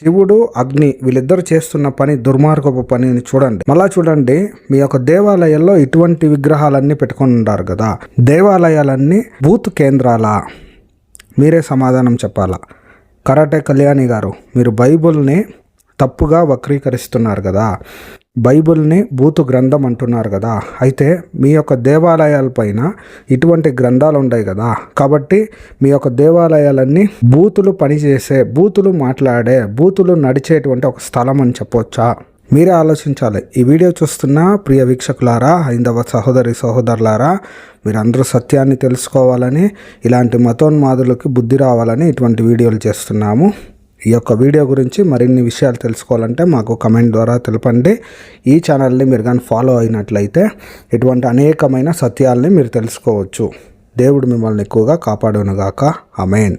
శివుడు అగ్ని వీళ్ళిద్దరు చేస్తున్న పని దుర్మార్గపు పనిని చూడండి. మళ్ళా చూడండి, మీ యొక్క దేవాలయాల్లో ఇటువంటి విగ్రహాలన్నీ పెట్టుకొని ఉంటారు కదా, దేవాలయాలన్నీ బూత్ కేంద్రాలా? మీరే సమాధానం చెప్పాలా. కరాటే కళ్యాణి గారు, మీరు బైబుల్ని తప్పుగా వక్రీకరిస్తున్నారు కదా, బైబిల్ని బూతు గ్రంథం అంటున్నారు కదా. అయితే మీ యొక్క దేవాలయాలపైన ఇటువంటి గ్రంథాలు ఉన్నాయి కదా, కాబట్టి మీ యొక్క దేవాలయాలన్నీ బూతులు పనిచేసే, బూతులు మాట్లాడే, బూతులు నడిచేటువంటి ఒక స్థలం అని చెప్పొచ్చా? మీరే ఆలోచించాలి. ఈ వీడియో చూస్తున్న ప్రియ వీక్షకులారా, హైందవ సహోదరి సహోదరులారా, మీరందరూ సత్యాన్ని తెలుసుకోవాలని, ఇలాంటి మతోన్మాదులకి బుద్ధి రావాలని ఇటువంటి వీడియోలు చేస్తున్నాము. ఈ యొక్క వీడియో గురించి మరిన్ని విషయాలు తెలుసుకోవాలంటే మాకు కమెంట్ ద్వారా తెలపండి. ఈ ఛానల్ని మీరు కానీ ఫాలో అయినట్లయితే ఇటువంటి అనేకమైన సత్యాలని మీరు తెలుసుకోవచ్చు. దేవుడు మిమ్మల్ని ఎక్కువగా కాపాడునుగాక. ఆమేన్.